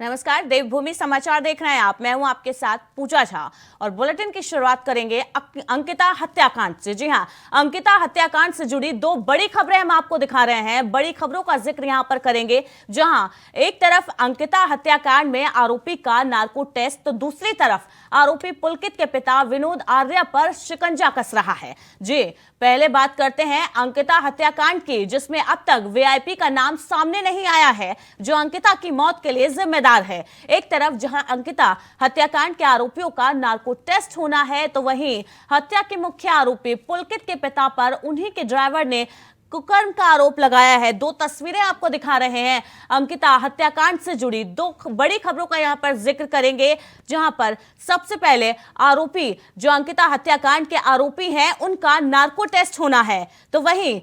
नमस्कार, देवभूमि समाचार देख रहे हैं आप। मैं हूं आपके साथ पूजा झा और बुलेटिन की शुरुआत करेंगे अंकिता हत्याकांड से। जी हां, अंकिता हत्याकांड से जुड़ी दो बड़ी खबरें हम आपको दिखा रहे हैं। बड़ी खबरों का जिक्र यहां पर करेंगे, जहां एक तरफ अंकिता हत्याकांड में आरोपी का नार्को टेस्ट, तो दूसरी तरफ आरोपी पुलकित के पिता विनोद आर्या पर शिकंजा कस रहा है। जी, पहले बात करते हैं अंकिता हत्याकांड की, जिसमें अब तक वीआईपी का नाम सामने नहीं आया है, जो अंकिता की मौत के लिए जिम्मेदार है। एक तरफ जहां अंकिता हत्याकांड के आरोपियों का नार्को टेस्ट होना है, तो वहीं हत्या के मुख्य आरोपी पुलकित के पिता पर उन्हीं के ड्राइवर ने कुकर्म का आरोप लगाया है। दो तस्वीरें आपको दिखा रहे हैं। अंकिता हत्याकांड से जुड़ी दो बड़ी खबरों का यहां पर जिक्र करेंगे, जहां पर सबसे पहले आरोपी जो अंकिता हत्याकांड के आरोपी हैं, उनका नार्को टेस्ट होना है। तो वहीं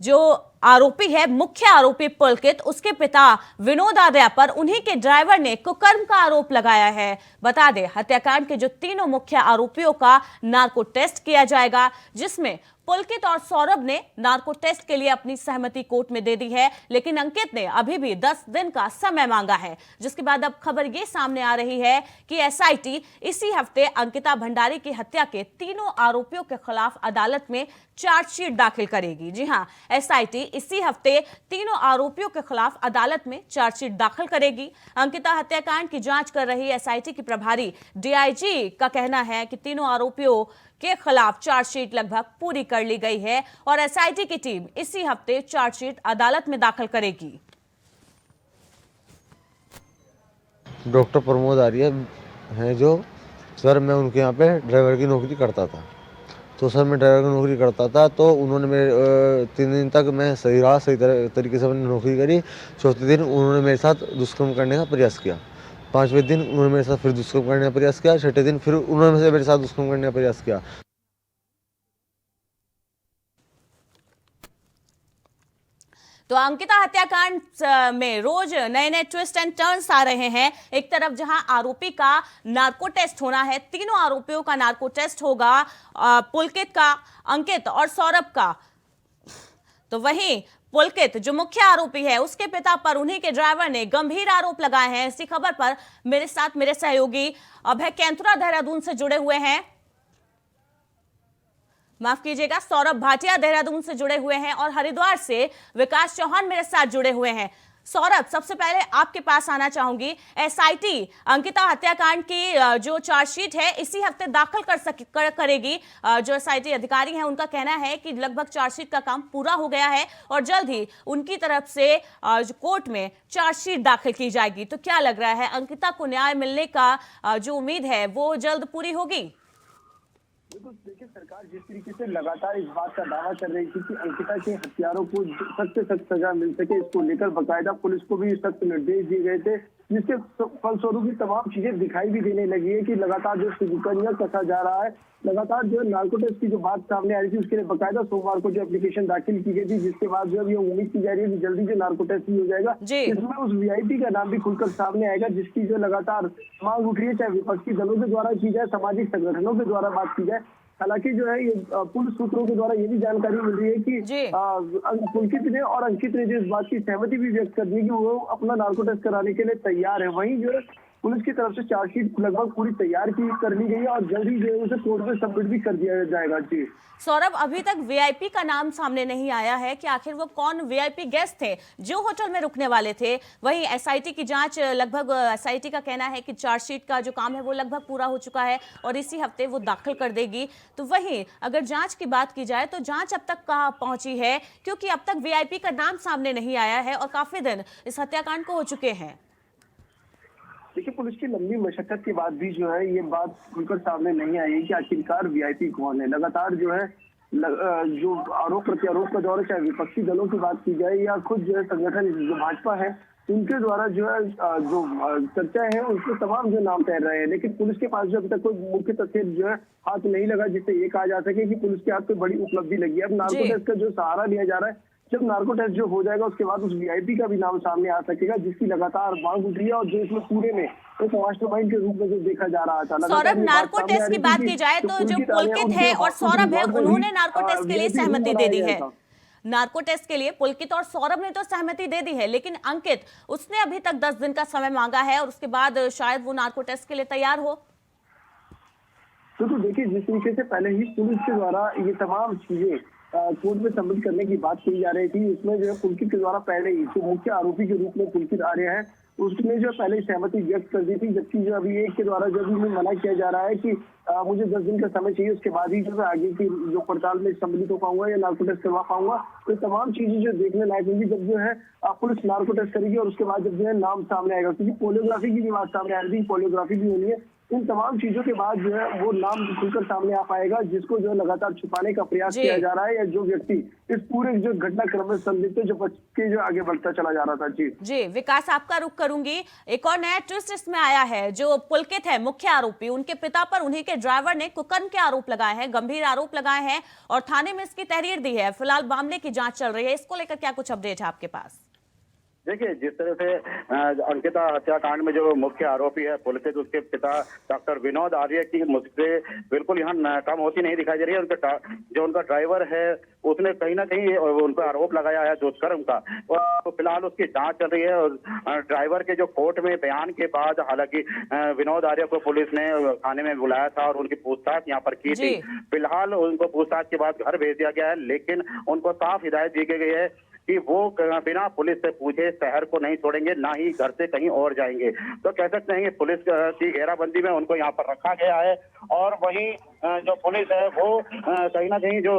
जो आरोपी है, मुख्य आरोपी पुलकित, उसके पिता विनोद आर्या पर उन्हीं के ड्राइवर ने कुकर्म का आरोप लगाया है। बता दें, हत्याकांड के जो तीनों मुख्य आरोपियों का नार्को टेस्ट किया जाएगा, जिसमें पुलकित और सौरभ ने नार्को टेस्ट के लिए अपनी सहमति कोर्ट में दे दी है, लेकिन अंकित ने अभी भी 10 दिन का समय मांगा है। जिसके बाद अब खबर यह सामने आ रही है कि एसआईटी इसी हफ्ते अंकिता भंडारी की हत्या के तीनों आरोपियों के खिलाफ अदालत में चार्जशीट दाखिल करेगी। जी हां, एसआईटी इसी हफ्ते तीनों आरोपियों के खिलाफ अदालत में चार्जशीट दाखिल करेगी। अंकिता हत्याकांड की जांच कर रही एसआईटी की प्रभारी डीआईजी का कहना है कि तीनों आरोपियों के खिलाफ चार्जशीट लगभग पूरी कर ली गई है और एसआईटी की टीम इसी हफ्ते चार्जशीट अदालत में दाखिल करेगी। डॉक्टर प्रमोद आर्य हैं जो, सर मैं उनके यहाँ पे ड्राइवर की नौकरी करता था। तो सर मैं ड्राइवर की नौकरी करता था, तो उन्होंने मेरे 3 दिन तक मैं सही रहा, सही तरीके से मैंने नौकरी करी। चौथे दिन उन्होंने मेरे साथ दुष्कर्म करने का प्रयास किया। 5वें दिन उन्होंने मेरे साथ फिर दुष्कर्म करने का प्रयास किया। 6ठे दिन फिर उन्होंने मेरे साथ दुष्कर्म करने का प्रयास किया। तो अंकिता हत्याकांड में रोज नए नए ट्विस्ट एंड टर्न्स आ रहे हैं। एक तरफ जहां आरोपी का नार्को टेस्ट होना है, तीनों आरोपियों का नार्को टेस्ट होगा, पुलकित का, अंकित और सौरभ का। तो वहीं पुलकित जो मुख्य आरोपी है, उसके पिता पर उन्हीं के ड्राइवर ने गंभीर आरोप लगाए हैं। इसी खबर पर मेरे साथ मेरे सहयोगी अभय कैंथुरा देहरादून से जुड़े हुए हैं, माफ कीजिएगा, सौरभ भाटिया देहरादून से जुड़े हुए हैं और हरिद्वार से विकास चौहान मेरे साथ जुड़े हुए हैं। सौरभ, सबसे पहले आपके पास आना चाहूंगी। एसआईटी अंकिता हत्याकांड की जो चार्जशीट है इसी हफ्ते दाखिल करेगी। जो एसआईटी अधिकारी हैं, उनका कहना है कि लगभग चार्जशीट का काम पूरा हो गया है और जल्द ही उनकी तरफ से कोर्ट में चार्जशीट दाखिल की जाएगी। तो क्या लग रहा है, अंकिता को न्याय मिलने का जो उम्मीद है वो जल्द पूरी होगी? बिल्कुल, देखिए, सरकार जिस तरीके से लगातार इस बात का दावा कर रही थी कि अंकिता के हत्यारों को सख्त से सख्त सजा मिल सके, इसको लेकर बाकायदा पुलिस को भी सख्त निर्देश दिए गए थे, जिसके फलस्वरूप भी तमाम चीजें दिखाई भी देने लगी है कि लगातार जो शिकंजा कसा जा रहा है। लगातार जो नार्को टेस्ट की जो बात सामने आ रही थी, उसके लिए बाकायदा सोमवार को जो एप्लीकेशन दाखिल की गई थी, जिसके बाद जो ये उम्मीद की जा रही है कि जल्दी जो नार्को टेस्ट भी हो जाएगा। इसमें उस वीआईपी का नाम भी खुलकर सामने आएगा, जिसकी जो लगातार मांग उठ रही है, चाहे विपक्षी दलों के द्वारा की जाए, सामाजिक संगठनों के द्वारा बात की जाए। हालांकि जो है, ये पुलिस सूत्रों के द्वारा ये भी जानकारी मिल रही है कि पुलकित ने और अंकित ने जो इस बात की सहमति भी व्यक्त कर दी कि वो अपना नार्को टेस्ट कराने के लिए तैयार है। वहीं जो है पुलिस की तरफ से चार्जशीट लगभग पूरी तैयार कर ली गई है और जल्द ही जो है उसे कोर्ट में सबमिट भी कर दिया जाएगा। जी सौरभ, अभी तक वीआईपी का नाम सामने नहीं आया है कि आखिर वो कौन वीआईपी गेस्ट थे जो होटल में रुकने वाले थे। वहीं एसआईटी की जांच, लगभग एसआईटी का कहना है कि चार्जशीट का जो काम है वो लगभग पूरा हो चुका है और इसी हफ्ते वो दाखिल कर देगी। तो वहीं अगर जांच की बात की जाए तो जांच अब तक कहां पहुंची है, क्योंकि अब तक वीआईपी का नाम सामने नहीं आया है और काफी दिन इस हत्याकांड को हो चुके हैं। देखिए, पुलिस की लंबी मशक्कत के बाद भी जो है ये बात खुलकर सामने नहीं आई है कि आखिरकार वीआईपी कौन है। लगातार जो है जो आरोप प्रत्यारोप का दौर है, चाहे विपक्षी दलों की बात की जाए या खुद जो है संगठन जो भाजपा है, उनके द्वारा जो है जो चर्चा है उसमें तमाम जो नाम तैर रहे हैं, लेकिन पुलिस के पास जो अभी तक कोई मुख्य तथ्य जो है हाथ नहीं लगा जिससे ये कहा जा सके कि पुलिस के हाथ कोई बड़ी उपलब्धि लगी है। अब नार्को टेस्ट का जो सहारा लिया जा रहा है, जब नार्को टेस्ट जो हो जाएगा उसके बाद उस वीआईपी का भी नाम सामने आ सकेगा, जिसकी लगातार मांग उठ रही है और जो इसमें पूरे में एक मास्टरमाइंड के रूप में जो देखा जा रहा था। सौरभ, नार्को टेस्ट की बात की जाए तो जो पुलकित है और सौरभ है, उन्होंने नार्को टेस्ट के लिए सहमति दे दी है। नार्को टेस्ट के लिए पुलकित और सौरभ ने तो सहमति दे दी है, लेकिन अंकित उसने अभी तक 10 दिन का समय मांगा है और उसके बाद शायद वो नार्को टेस्ट के लिए तैयार हो। तो देखिए, जिस तरीके से पहले ही पुलिस के द्वारा ये तमाम चीजें कोर्ट में सबमिट करने की बात की जा रही थी, इसमें जो है पुलकित के द्वारा पहले ही जो मुख्य आरोपी के रूप में पुलकित आर्य है उसने जो पहले सहमति व्यक्त कर दी थी, जबकि जो अभी एक के द्वारा जो भी मना किया जा रहा है कि मुझे 10 दिन का समय चाहिए, उसके बाद ही जो है आगे की जो पड़ताल में सम्मिलित हो पाऊंगा या नार्को टेस्ट करवा पाऊंगा। तो तमाम चीजें जो देखने लायक होंगी जब जो है पुलिस नार्को टेस्ट करेगी और उसके बाद जब जो है नाम सामने आएगा, क्योंकि पोलियोग्राफी की भी बात सामने आ रही थी, पोलियोग्राफी भी होनी है। इन तमाम चीजों के बाद जो है वो नाम खुलकर सामने आ पाएगा, जिसको जो है लगातार छुपाने का प्रयास किया जा रहा है, या जो व्यक्ति इस पूरे जो घटनाक्रम में संलिप्त है, जो बच के जो आगे बढ़ता चला जा रहा था। जी विकास, आपका रुख करूंगी। एक और नया ट्विस्ट इसमें आया है। जो पुलकित है मुख्य आरोपी, उनके पिता पर उन्हीं के ड्राइवर ने कुकर्म के आरोप लगाए हैं, गंभीर आरोप लगाए हैं और थाने में इसकी तहरीर दी है। फिलहाल मामले की जांच चल रही है, इसको लेकर क्या कुछ अपडेट है आपके पास? देखिए, जिस तरह से अंकिता हत्याकांड में जो मुख्य आरोपी है पुलकित, उसके पिता डॉक्टर विनोद आर्य की मुझसे बिल्कुल यहाँ कम होती नहीं दिखाई दे रही है। जो उनका ड्राइवर है उसने कहीं ना कहीं उन पर आरोप लगाया है दुष्कर्म का, और फिलहाल उसकी जांच चल रही है। और ड्राइवर के जो कोर्ट में बयान के बाद हालांकि विनोद आर्य को पुलिस ने थाने में बुलाया था और उनकी पूछताछ यहाँ पर की थी। फिलहाल उनको पूछताछ के बाद घर भेज दिया गया है, लेकिन उनको साफ हिदायत दी गई है कि वो बिना पुलिस से पूछे शहर को नहीं छोड़ेंगे, ना ही घर से कहीं और जाएंगे। तो कह सकते हैं कि पुलिस की घेराबंदी में उनको यहाँ पर रखा गया है। और वहीं जो पुलिस है वो कहीं ना कहीं जो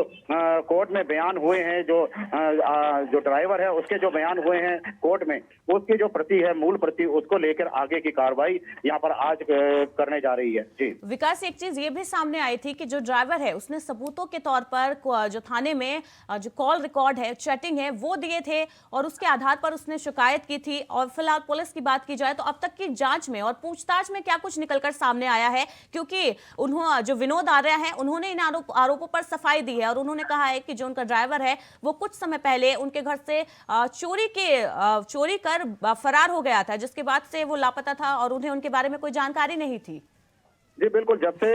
कोर्ट में बयान हुए हैं, जो ड्राइवर है उसके जो बयान हुए हैं कोर्ट में, उसकी जो प्रति है, मूल प्रति, उसको लेकर आगे की कार्रवाई यहाँ पर आज करने जा रही है। जी विकास, एक चीज ये भी सामने आई थी कि जो ड्राइवर है उसने सबूतों के तौर पर जो थाने में जो कॉल रिकॉर्ड है, चैटिंग है, वो दिए थे और उसके आधार पर उसने शिकायत की थी। और फिलहाल पुलिस की बात की जाए तो अब तक की जांच में और पूछताछ में क्या कुछ निकलकर सामने आया है? क्योंकि उन्होंने जो विनोद आर्य हैं उन्होंने इन आरोपों पर सफाई दी है और उन्होंने कहा है कि जो उनका ड्राइवर है वो कुछ समय पहले उनके घर से चोरी कर फरार हो गया था, जिसके बाद से वो लापता था और उन्हें उनके बारे में कोई जानकारी नहीं थी। जी बिल्कुल, जब से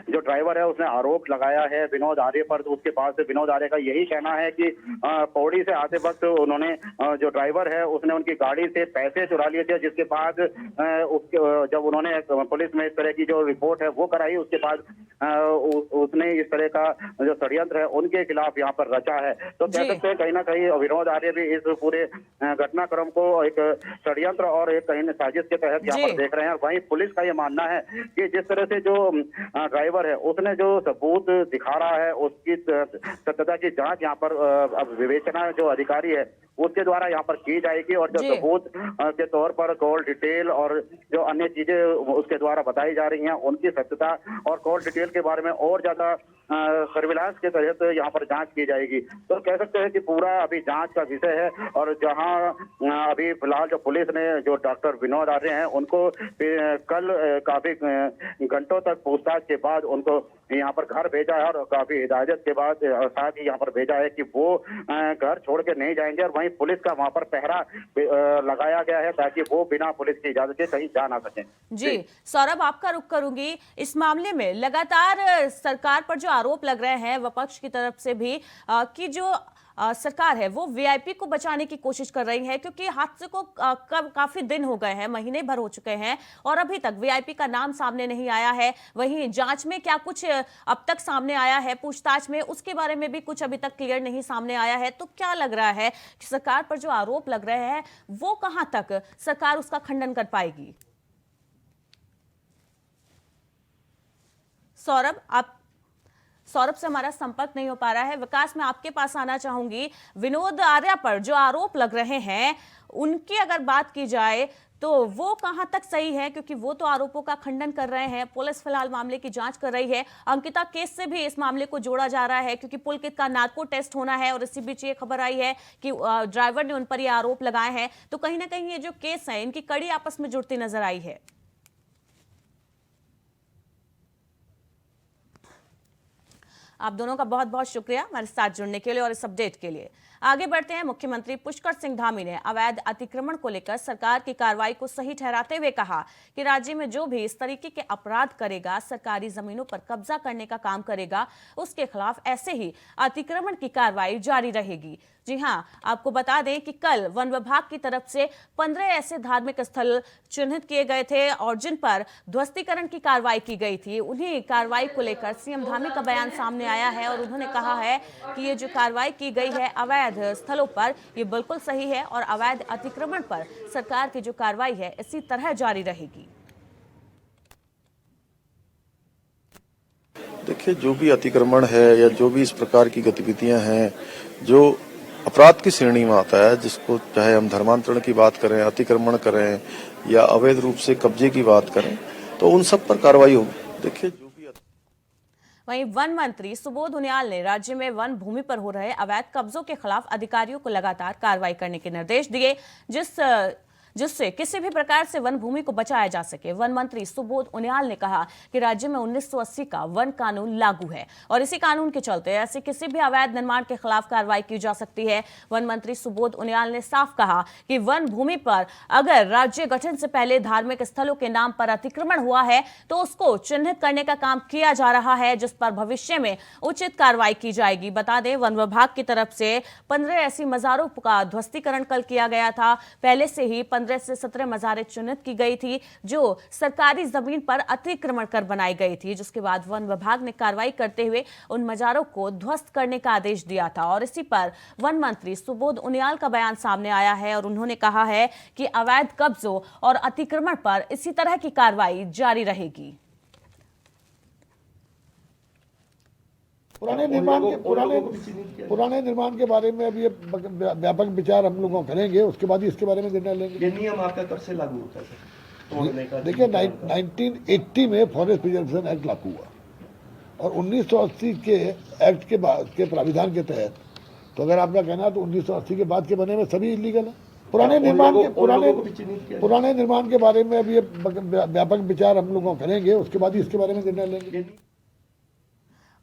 जो ड्राइवर है उसने आरोप लगाया है विनोद आर्य पर, तो उसके बाद से विनोद आर्य का यही कहना है कि पौड़ी से आते वक्त उन्होंने जो ड्राइवर है उसने उनकी गाड़ी से पैसे चुरा लिए थे, जिसके बाद जब उन्होंने पुलिस में इस तरह की जो रिपोर्ट है वो कराई, उसके बाद उसने इस तरह का जो षड्यंत्र है उनके खिलाफ यहाँ पर रचा है। तो कह सकते हैं कहीं ना कहीं विनोद आर्य भी इस पूरे घटनाक्रम को एक षड्यंत्र और एक कहीं साजिश के तहत यहाँ पर देख रहे हैं। वहीं पुलिस का ये मानना है कि जिस तरह से जो ड्राइवर है उसने जो सबूत दिखा रहा है उसकी सत्यता की जांच यहाँ पर अब विवेचना जो अधिकारी है उसके द्वारा यहाँ पर की जाएगी। और जो सबूत के तौर पर कॉल डिटेल और जो अन्य चीजें उसके द्वारा बताई जा रही हैं उनकी सत्यता और कॉल डिटेल के बारे में और ज्यादा सर्विलांस के तहत यहाँ पर जांच की जाएगी। तो कह सकते हैं कि पूरा अभी जांच का विषय है। और जहां अभी फिलहाल जो पुलिस ने जो डॉक्टर विनोद आर्य हैं उनको कल काफी घंटों तक पूछताछ के बाद उनको यहाँ पर घर भेजा है और काफी हिदायत के बाद साथ ही यहाँ पर भेजा है कि वो घर छोड़ के नहीं जाएंगे। और वहीं पुलिस का वहां पर पहरा लगाया गया है ताकि वो बिना पुलिस की इजाजत के कहीं जा ना सकें। जी सौरभ, आपका रुख करूंगी। इस मामले में लगातार सरकार पर जो आरोप लग रहे हैं विपक्ष की तरफ से भी कि जो सरकार है वो वीआईपी को बचाने की कोशिश कर रही है, क्योंकि हादसे को काफी दिन हो गए हैं, महीने भर हो चुके हैं और अभी तक वीआईपी का नाम सामने नहीं आया है। वहीं जांच में क्या कुछ अब तक सामने आया है, पूछताछ में उसके बारे में भी कुछ अभी तक क्लियर नहीं सामने आया है। तो क्या लग रहा है कि सरकार पर जो आरोप लग रहे हैं वो कहां तक सरकार उसका खंडन कर पाएगी? सौरभ से हमारा संपर्क नहीं हो पा रहा है। विकास, मैं आपके पास आना चाहूंगी। विनोद आर्य पर जो आरोप लग रहे हैं उनकी अगर बात की जाए तो वो कहां तक सही है, क्योंकि वो तो आरोपों का खंडन कर रहे हैं। पुलिस फिलहाल मामले की जांच कर रही है। अंकिता केस से भी इस मामले को जोड़ा जा रहा है क्योंकि पुलकित का नार्को टेस्ट होना है और इसी बीच ये खबर आई है कि ड्राइवर ने उन पर ये आरोप लगाए हैं। तो कहीं ना कहीं ये जो केस है इनकी कड़ी आपस में जुड़ती नजर आई है। आप दोनों का बहुत बहुत शुक्रिया हमारे साथ जुड़ने के लिए और इस अपडेट के लिए। आगे बढ़ते हैं। मुख्यमंत्री पुष्कर सिंह धामी ने अवैध अतिक्रमण को लेकर सरकार की कार्रवाई को सही ठहराते हुए कहा कि राज्य में जो भी इस तरीके के अपराध करेगा, सरकारी जमीनों पर कब्जा करने का काम करेगा, उसके खिलाफ ऐसे ही अतिक्रमण की कार्रवाई जारी रहेगी। जी हां, आपको बता दें कि कल वन विभाग की तरफ से 15 ऐसे धार्मिक स्थल चिन्हित किए गए थे और जिन पर ध्वस्तीकरण की कार्रवाई की गई थी। उन्हीं कार्रवाई को लेकर सीएम धामी का बयान सामने आया है और उन्होंने कहा है कि ये जो कार्रवाई की गई है अवैध स्थलों पर, ये बिल्कुल सही है और अवैध अतिक्रमण पर सरकार की जो कार्रवाई है इसी तरह जारी रहेगी। देखिए, जो भी अतिक्रमण है या जो भी इस प्रकार की गतिविधियां हैं जो अपराध की श्रेणी में आता है, जिसको चाहे हम धर्मांतरण की बात करें, अतिक्रमण करें या अवैध रूप से कब्जे की बात करें, तो उन सब पर कार्रवाई होगी। देखिए, जो भी वहीं वन मंत्री सुबोध उनियाल ने राज्य में वन भूमि पर हो रहे अवैध कब्जों के खिलाफ अधिकारियों को लगातार कार्रवाई करने के निर्देश दिए जिससे किसी भी प्रकार से वन भूमि को बचाया जा सके। वन मंत्री सुबोध उनियाल ने कहा कि राज्य में 1980 का वन कानून लागू है और इसी कानून के चलते ऐसे किसी भी अवैध निर्माण के खिलाफ कार्रवाई की जा सकती है। वन मंत्री सुबोध उनियाल ने साफ कहा कि वन भूमि पर अगर राज्य गठन से पहले धार्मिक स्थलों के नाम पर अतिक्रमण हुआ है तो उसको चिन्हित करने का काम किया जा रहा है, जिस पर भविष्य में उचित कार्रवाई की जाएगी। बता दें, वन विभाग की तरफ से 15 ऐसी मज़ारों का ध्वस्तीकरण कल किया गया था। पहले से ही 15 से 17 मज़ारें चिन्हित की गई थी जो सरकारी जमीन पर अतिक्रमण कर बनाई गई थी, जिसके बाद वन विभाग ने कार्रवाई करते हुए उन मज़ारों को ध्वस्त करने का आदेश दिया था और इसी पर वन मंत्री सुबोध उनियाल का बयान सामने आया है और उन्होंने कहा है कि अवैध कब्जों और अतिक्रमण पर इसी तरह की कार्रवाई जारी रहेगी। पुराने निर्माण के बारे में अभी व्यापक विचार हम लोगों करेंगे, उसके बाद ही इसके बारे में निर्णय लेंगे। ये नियम आपका कब से लागू होता है सर? देखिए, 1980 में फॉरेस्ट प्रिजर्वेशन एक्ट लागू हुआ और 1980 के एक्ट के बाद के प्राविधान के तहत, तो अगर आपका कहना तो 1980 के बाद के बने हुए सभी इलीगल है। पुराने निर्माण के बारे में अभी व्यापक विचार हम लोगों करेंगे, उसके बाद ही इसके बारे में निर्णय लेंगे।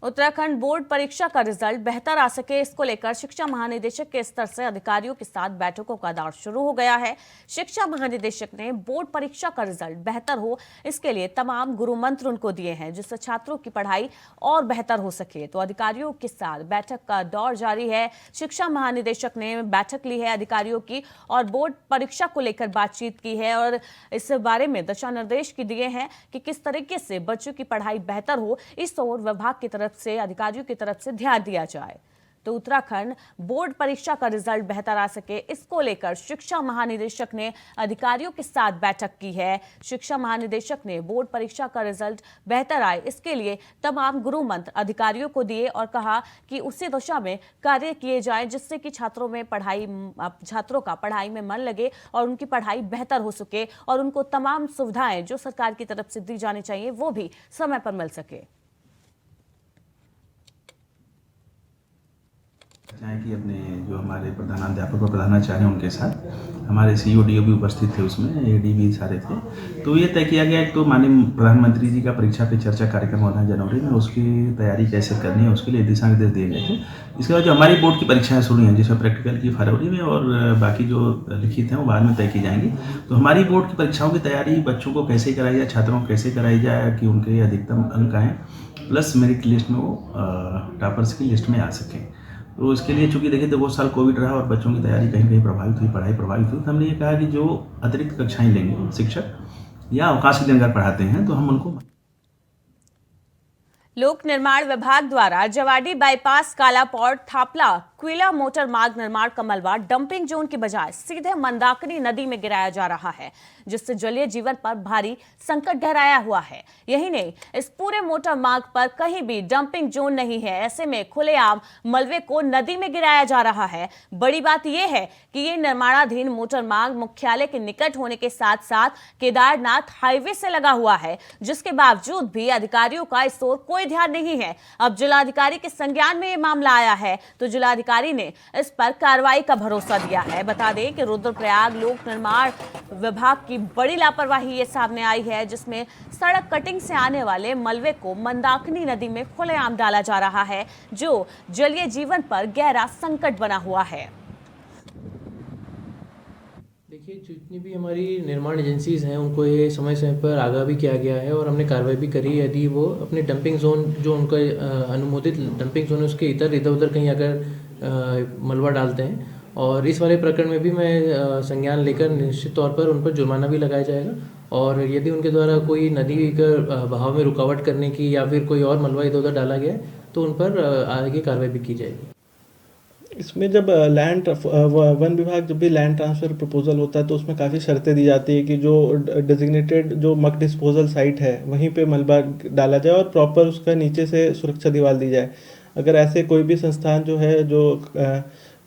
उत्तराखंड बोर्ड परीक्षा का रिजल्ट बेहतर आ सके, इसको लेकर शिक्षा महानिदेशक के स्तर से अधिकारियों के साथ बैठकों का दौर शुरू हो गया है। शिक्षा महानिदेशक ने बोर्ड परीक्षा का रिजल्ट बेहतर हो, इसके लिए तमाम गुरु मंत्र उनको दिए हैं जिससे छात्रों की पढ़ाई और बेहतर हो सके। तो अधिकारियों के साथ बैठक का दौर जारी है। शिक्षा महानिदेशक ने बैठक ली है अधिकारियों की और बोर्ड परीक्षा को लेकर बातचीत की है और इस बारे में दिशा निर्देश दिए हैं कि किस तरीके से बच्चों की पढ़ाई बेहतर हो, इस ओर विभाग की तरफ से, अधिकारियों की तरफ से ध्यान दिया जाए। तो उत्तराखंड बोर्ड परीक्षा का रिजल्ट बेहतर आ सके, इसको लेकर शिक्षा महानिदेशक ने अधिकारियों के साथ बैठक की है। शिक्षा महानिदेशक ने बोर्ड परीक्षा का रिजल्ट बेहतर आए, इसके लिए तमाम गुरु मंत्र अधिकारियों को दिए और कहा कि उसी दिशा में कार्य किए जाए जिससे कि छात्रों का पढ़ाई में मन लगे और उनकी पढ़ाई बेहतर हो सके और उनको तमाम सुविधाएं जो सरकार की तरफ से दी जानी चाहिए वो भी समय पर मिल सके। चाहे कि अपने जो हमारे प्रधानाध्यापक और प्रधानाचार्य उनके साथ हमारे सीईओ डीओ भी उपस्थित थे, उसमें एडी भी सारे थे। तो ये तय किया गया एक तो माननीय प्रधानमंत्री जी का परीक्षा पे चर्चा कार्यक्रम होना है जनवरी में, उसकी तैयारी कैसे करनी है उसके लिए दिशा निर्देश दिए गए थे। इसके बाद जो हमारी बोर्ड की परीक्षाएं शुरू हैं जिसमें प्रैक्टिकल की फरवरी में और बाकी जो लिखित हैं वो बाद में तय की जाएंगी। तो हमारी बोर्ड की परीक्षाओं की तैयारी बच्चों को कैसे कराई जाए, छात्रों को कैसे कराई जाए कि उनके अधिकतम अंक आएँ, प्लस मेरिट लिस्ट में वो टॉपर्स की लिस्ट में आ सकें। तो इसके लिए चूंकि देखिए 2 साल कोविड रहा और बच्चों की तैयारी कहीं कहीं प्रभावित हुई, पढ़ाई प्रभावित हुई, तो हमने ये कहा कि जो अतिरिक्त कक्षाएं लेंगे शिक्षक या अवकाश के दिन अगर पढ़ाते हैं तो हम उनको। लोक निर्माण विभाग द्वारा जवाडी बाईपास, कालापौड़, थापला, क्विला मोटर मार्ग निर्माण का मलबा डंपिंग जोन की बजाय सीधे मंदाकिनी नदी में गिराया जा रहा है, जिससे जलीय जीवन पर भारी संकट गहराया हुआ है। यही नहीं, इस पूरे मोटर मार्ग पर कहीं भी डंपिंग जोन नहीं है। ऐसे में खुलेआम मलबे को नदी में गिराया जा रहा है। बड़ी बात यह है कि ये निर्माणाधीन मोटर मार्ग मुख्यालय के निकट होने के साथ साथ केदारनाथ हाईवे से लगा हुआ है, जिसके बावजूद भी अधिकारियों का इस ओर कोई ध्यान नहीं है। अब जिलाधिकारी के संज्ञान में ये मामला आया है तो जिलाधिकारी ने इस पर कार्रवाई का भरोसा दिया है। बता दें कि रुद्रप्रयाग लोक निर्माण विभाग की की बड़ी लापरवाही ये सामने आई है, जिसमें सड़क कटिंग से आने वाले मलबे को मंदाकिनी नदी में खुलेआम डाला जा रहा है, जो जलीय जीवन पर गहरा संकट बना हुआ है। देखिए, जितनी भी हमारी निर्माण एजेंसीज़ हैं उनको ये समय समय पर आगाह भी किया गया है और हमने कार्रवाई भी करी। यदि वो अपने डंपिंग जोन, जो उनका अनुमोदित डंपिंग जोन है, उसके इधर उधर कहीं अगर मलबा डालते हैं, और इस वाले प्रकरण में भी मैं संज्ञान लेकर निश्चित तौर पर उन पर जुर्माना भी लगाया जाएगा। और यदि उनके द्वारा कोई नदी का बहाव में रुकावट करने की या फिर कोई और मलबा इधर उधर डाला गया है तो उन पर आगे कार्रवाई भी की जाएगी। इसमें जब वन विभाग जब भी लैंड ट्रांसफ़र प्रपोजल होता है तो उसमें काफ़ी शर्तें दी जाती है कि जो डेजिग्नेटेड जो मक डिस्पोजल साइट है वहीं पे मलबा डाला जाए और प्रॉपर उसका नीचे से सुरक्षा दीवार दी जाए। अगर ऐसे कोई भी संस्थान जो है, जो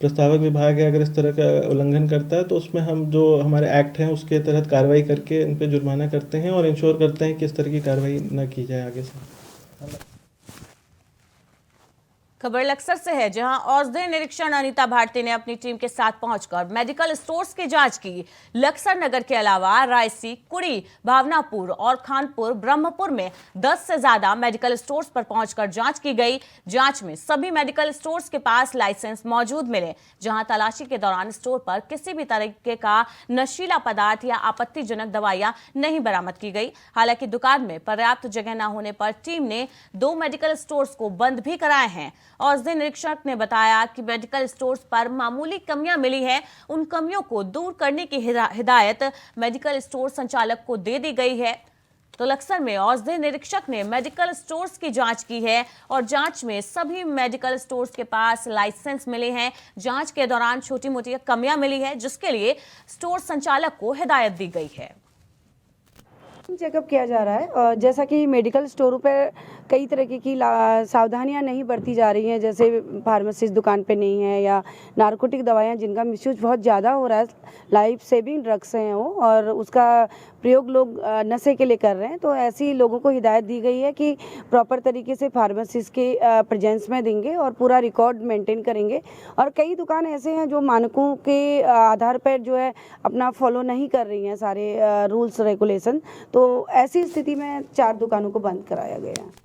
प्रस्तावक विभाग है, अगर इस तरह का उल्लंघन करता है तो उसमें हम जो हमारे एक्ट हैं उसके तहत कार्रवाई करके इन पर जुर्माना करते हैं और इंश्योर करते हैं कि इस तरह की कार्रवाई न की जाए आगे से। खबर लक्सर से है, जहां औषधि निरीक्षण अनीता भारती ने अपनी टीम के साथ पहुंचकर मेडिकल स्टोर्स की जांच की। लक्सर नगर के अलावा रायसी, कुड़ी, भावनापुर और खानपुर, ब्रह्मपुर में 10 से ज्यादा मेडिकल स्टोर्स पर पहुंचकर जांच की गई। जांच में सभी मेडिकल स्टोर्स के पास लाइसेंस मौजूद मिले, जहां तलाशी के दौरान स्टोर पर किसी भी तरीके का नशीला पदार्थ या आपत्तिजनक दवाइयां नहीं बरामद की गई। हालांकि दुकान में पर्याप्त जगह न होने पर टीम ने 2 मेडिकल स्टोर्स को बंद भी कराए हैं। औषधि निरीक्षक ने बताया कि मेडिकल स्टोर्स पर मामूली कमियां मिली हैं, उन कमियों को दूर करने की हिदायत मेडिकल स्टोर संचालक को दे दी गई है। तो लक्सर में औषधि निरीक्षक ने मेडिकल स्टोर्स की जांच की है और जांच में सभी मेडिकल स्टोर्स के पास लाइसेंस मिले हैं। जांच के दौरान छोटी मोटी कमियां मिली है, जिसके लिए स्टोर संचालक को हिदायत दी गई है। चेकअप किया जा रहा है और जैसा कि मेडिकल स्टोरों पर कई तरह की सावधानियां नहीं बरती जा रही हैं, जैसे फार्मासिस्ट दुकान पे नहीं है या नारकोटिक दवाइयां जिनका मिसयूज बहुत ज़्यादा हो रहा है, लाइफ सेविंग ड्रग्स हैं वो, और उसका प्रयोग लोग नशे के लिए कर रहे हैं। तो ऐसी लोगों को हिदायत दी गई है कि प्रॉपर तरीके से फार्मासिस्ट के प्रेजेंस में देंगे और पूरा रिकॉर्ड मेंटेन करेंगे। और कई दुकान ऐसे हैं जो मानकों के आधार पर जो है अपना फॉलो नहीं कर रही हैं सारे रूल्स रेगुलेशन, तो ऐसी स्थिति में 4 दुकानों को बंद कराया गया है।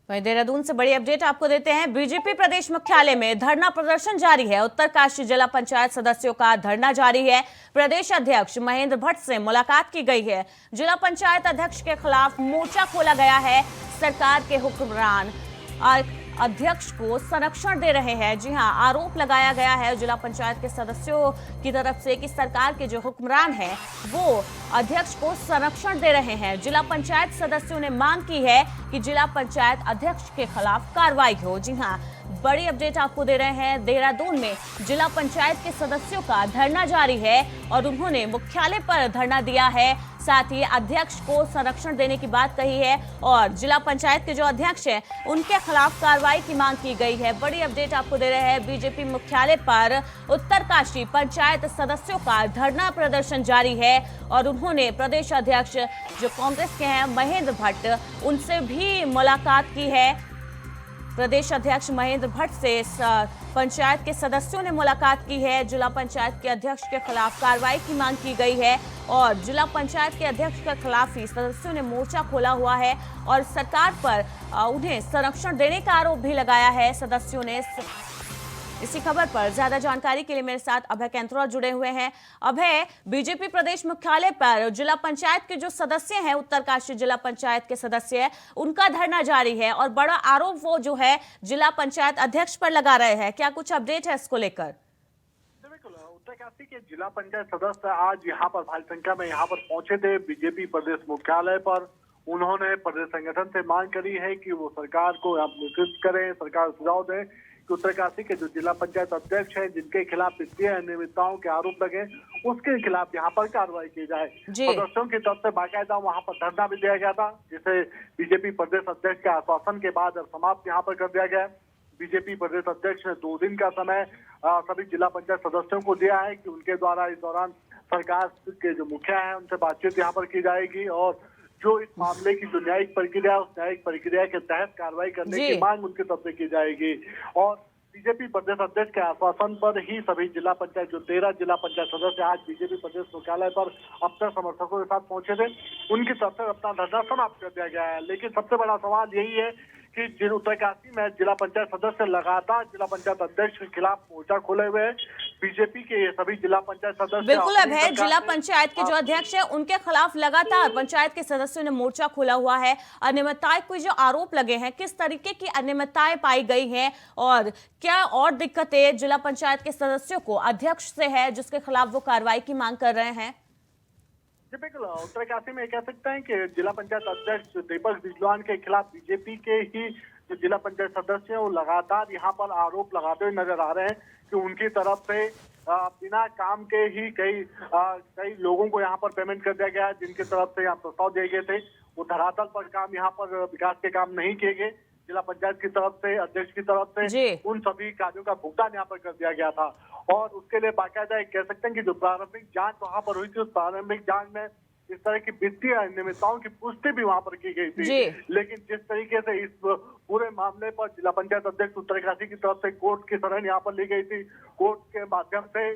वहीं देहरादून से बड़ी अपडेट आपको देते हैं। बीजेपी प्रदेश मुख्यालय में धरना प्रदर्शन जारी है। उत्तरकाशी जिला पंचायत सदस्यों का धरना जारी है। प्रदेश अध्यक्ष महेंद्र भट्ट से मुलाकात की गई है। जिला पंचायत अध्यक्ष के खिलाफ मोर्चा खोला गया है। सरकार के हुक्मरान अध्यक्ष को संरक्षण दे रहे हैं। जी हां, आरोप लगाया गया है जिला पंचायत के सदस्यों की तरफ से कि सरकार के जो हुक्मरान हैं वो अध्यक्ष को संरक्षण दे रहे हैं। जिला पंचायत सदस्यों ने मांग की है कि जिला पंचायत अध्यक्ष के खिलाफ कार्रवाई हो। जी हां, बड़ी अपडेट आपको दे रहे हैं। देहरादून में जिला पंचायत के सदस्यों का धरना जारी है और उन्होंने मुख्यालय पर धरना दिया है, साथ ही अध्यक्ष को संरक्षण देने की बात कही है और जिला पंचायत के जो अध्यक्ष हैं उनके खिलाफ कार्रवाई की मांग की गई है। बड़ी अपडेट आपको दे रहे हैं। बीजेपी मुख्यालय पर उत्तरकाशी पंचायत सदस्यों का धरना प्रदर्शन जारी है और उन्होंने प्रदेश अध्यक्ष जो कांग्रेस के हैं महेंद्र भट्ट, उनसे भी मुलाकात की है। प्रदेश अध्यक्ष महेंद्र भट्ट से पंचायत के सदस्यों ने मुलाकात की है। जिला पंचायत के अध्यक्ष के खिलाफ कार्रवाई की मांग की गई है और जिला पंचायत के अध्यक्ष के खिलाफ ही सदस्यों ने मोर्चा खोला हुआ है और सरकार पर उन्हें संरक्षण देने का आरोप भी लगाया है सदस्यों ने। इसी खबर पर ज्यादा जानकारी के लिए मेरे साथ अभय कैंथोरा जुड़े हुए हैं। अभय, बीजेपी प्रदेश मुख्यालय पर जिला पंचायत के जो सदस्य हैं, उत्तरकाशी जिला पंचायत के सदस्य हैं, उनका धरना जारी है और बड़ा आरोप वो जो है जिला पंचायत अध्यक्ष पर लगा रहे हैं। क्या कुछ अपडेट है इसको लेकर? उत्तरकाशी के जिला पंचायत सदस्य आज यहाँ पर भारी संख्या में यहाँ पर पहुंचे थे बीजेपी प्रदेश मुख्यालय पर। उन्होंने प्रदेश संगठन से मांग करी है कि वो सरकार को निर्देशित करें, सरकार सुझाव दें कि उत्तरकाशी के जो जिला पंचायत अध्यक्ष है जिनके खिलाफ वित्तीय अनियमितताओं के आरोप लगे, उसके खिलाफ यहाँ पर कार्रवाई की जाए। सदस्यों की तरफ से बाकायदा वहाँ पर धरना भी दिया गया था, जिसे बीजेपी प्रदेश अध्यक्ष के आश्वासन के बाद समाप्त यहाँ पर कर दिया गया। बीजेपी प्रदेश अध्यक्ष ने 2 दिन का समय सभी जिला पंचायत सदस्यों को दिया है कि उनके द्वारा इस दौरान सरकार के जो मुखिया है उनसे बातचीत यहाँ पर की जाएगी और जो इस मामले की जो न्यायिक प्रक्रिया, उस न्यायिक प्रक्रिया के तहत कार्रवाई करने की मांग उनकी तरफ से की जाएगी। और बीजेपी प्रदेश अध्यक्ष के आश्वासन पर ही सभी जिला पंचायत जो 13 जिला पंचायत सदस्य आज बीजेपी प्रदेश मुख्यालय पर अपने समर्थकों के साथ पहुंचे थे, उनकी तरफ से अपना धरना समाप्त कर दिया गया है। लेकिन सबसे बड़ा सवाल यही है कि उत्तरकाशी में जिला पंचायत सदस्य लगातार जिला पंचायत अध्यक्ष के खिलाफ मोर्चा खोले हुए हैं। बीजेपी के ये सभी जिला पंचायत सदस्य बिल्कुल अभय, जिला पंचायत के जो अध्यक्ष है उनके खिलाफ लगातार पंचायत के सदस्यों ने मोर्चा खोला हुआ है। अनियमितताएं कोई जो आरोप लगे हैं, किस तरीके की अनियमितताएं पाई गई हैं और क्या और दिक्कतें जिला पंचायत के सदस्यों को अध्यक्ष से है जिसके खिलाफ वो कार्रवाई की मांग कर रहे हैं? जी बिल्कुल, उत्तरकाशी में कह सकते हैं कि जिला पंचायत अध्यक्ष दीपक बिजलान के खिलाफ बीजेपी के ही जो जिला पंचायत सदस्य हैं वो लगातार यहाँ पर आरोप लगाते हुए नजर आ रहे हैं कि उनकी तरफ से बिना काम के ही कई लोगों को यहाँ पर पेमेंट कर दिया गया है, जिनकी तरफ से यहाँ प्रस्ताव दिए गए थे वो धरातल पर काम यहाँ पर विकास के काम नहीं किए गए। जिला पंचायत की तरफ से अध्यक्ष की तरफ से उन सभी कार्यों का भुगतान यहाँ पर कर दिया गया था और उसके लिए बाकायदा कह सकते हैं कि जो प्रारंभिक जांच वहां पर हुई थी, उस प्रारंभिक जांच में इस तरह की वित्तीय अनियमितताओं की पुष्टि भी वहां पर की गई थी। लेकिन जिस तरीके से इस पूरे मामले पर जिला पंचायत अध्यक्ष उत्तरकाशी की तरफ से कोर्ट की शरण यहाँ पर ली गई थी, कोर्ट के माध्यम से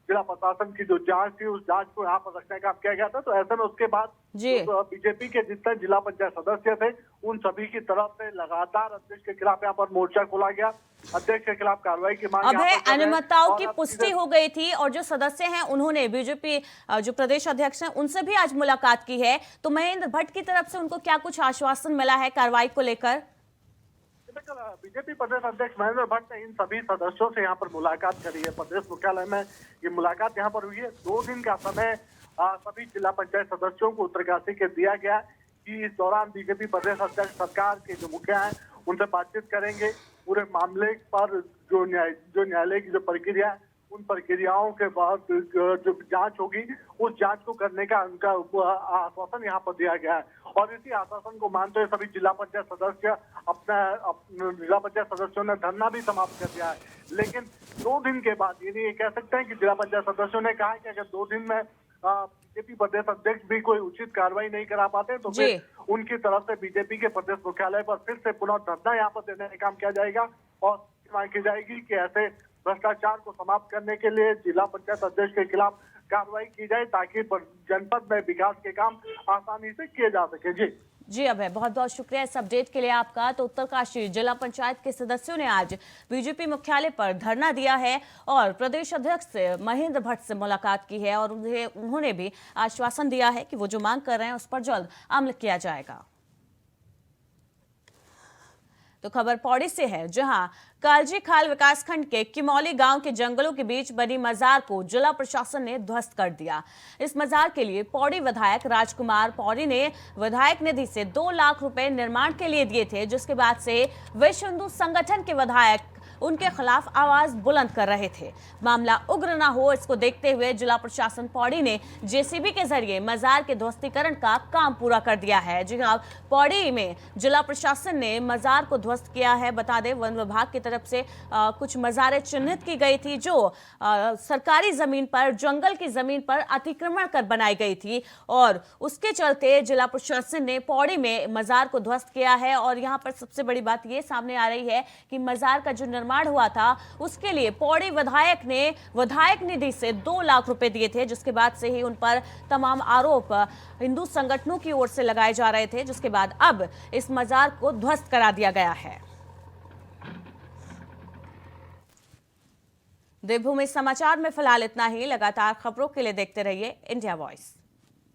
जिला प्रशासन की जो जांच थी उस जांच को यहाँ पर रखने का काम किया गया था। तो ऐसे में उसके बाद बीजेपी के जितने जिला पंचायत सदस्य थे उन सभी की तरफ से लगातार अध्यक्ष के खिलाफ यहाँ पर मोर्चा खोला गया, अध्यक्ष के खिलाफ कार्रवाई की मांग। अब है अनियमितताओं की पुष्टि हो गई थी और जो सदस्य हैं उन्होंने बीजेपी जो प्रदेश अध्यक्ष हैं उनसे भी आज मुलाकात की है, तो महेंद्र भट्ट की तरफ से उनको क्या कुछ आश्वासन मिला है कार्रवाई को लेकर? बीजेपी प्रदेश अध्यक्ष महेंद्र भट्ट ने इन सभी सदस्यों से यहाँ पर मुलाकात करी है। प्रदेश मुख्यालय में ये मुलाकात यहाँ पर हुई है। 2 दिन का समय सभी जिला पंचायत सदस्यों को उत्तरकाशी के दिया गया कि इस दौरान बीजेपी प्रदेश अध्यक्ष सरकार के जो मुखिया हैं उनसे बातचीत करेंगे। पूरे मामले पर जो न्यायालय की जो प्रक्रिया है उन प्रक्रियाओं के बाद जो जांच होगी उस जांच को करने का उनका आश्वासन यहाँ पर दिया गया है और इसी आश्वासन को मानते हुए सभी जिला पंचायत सदस्य अपने जिला पंचायत सदस्यों ने धरना भी समाप्त कर दिया है। लेकिन 2 दिन के बाद ये कह सकते हैं कि जिला पंचायत सदस्यों ने कहा कि अगर 2 दिन में बीजेपी प्रदेश अध्यक्ष भी कोई उचित कार्रवाई नहीं करा पाते तो फिर उनकी तरफ से बीजेपी के प्रदेश मुख्यालय पर फिर से पुनः धरना यहाँ पर देने का काम किया जाएगा और मांग की जाएगी कि ऐसे भ्रष्टाचार को समाप्त करने के लिए जिला पंचायत अध्यक्ष के खिलाफ कार्रवाई की जाए ताकि जनपद में विकास के काम आसानी से किए जा सके। जी अभय, बहुत बहुत शुक्रिया इस अपडेट के लिए आपका। तो उत्तरकाशी जिला पंचायत के सदस्यों ने आज बीजेपी मुख्यालय पर धरना दिया है और प्रदेश अध्यक्ष से महेंद्र भट्ट से मुलाकात की है और उन्होंने भी आश्वासन दिया है कि वो जो मांग कर रहे हैं उस पर जल्द अमल किया जाएगा। तो खबर पौड़ी से है, जहां कालजी खाल विकासखंड के किमौली गांव के जंगलों के बीच बनी मजार को जिला प्रशासन ने ध्वस्त कर दिया। इस मजार के लिए पौड़ी विधायक राजकुमार पौड़ी ने विधायक निधि से 2 लाख रुपए निर्माण के लिए दिए थे, जिसके बाद से विश्व हिंदू संगठन के विधायक उनके खिलाफ आवाज बुलंद कर रहे थे। मामला उग्र न हो, इसको देखते हुए जिला प्रशासन पौड़ी ने जेसीबी के जरिए मजार के ध्वस्तीकरण का काम पूरा कर दिया है। जी हां, पौड़ी में जिला प्रशासन ने मजार को ध्वस्त किया है। बता दें, वन विभाग की तरफ से कुछ मजारें चिन्हित की गई थी जो सरकारी जमीन पर, जंगल की जमीन पर अतिक्रमण कर बनाई गई थी और उसके चलते जिला प्रशासन ने पौड़ी में मजार को ध्वस्त किया है। और यहां पर सबसे बड़ी बात यह सामने आ रही है कि मजार का जो निर्माण हुआ था उसके लिए पौड़ी विधायक ने विधायक निधि से 2 लाख रुपए दिए थे, जिसके बाद से ही उन पर तमाम आरोप हिंदू संगठनों की ओर से लगाए जा रहे थे, जिसके बाद अब इस मजार को ध्वस्त करा दिया गया है। देवभूमि समाचार में फिलहाल इतना ही। लगातार खबरों के लिए देखते रहिए इंडिया वॉइस।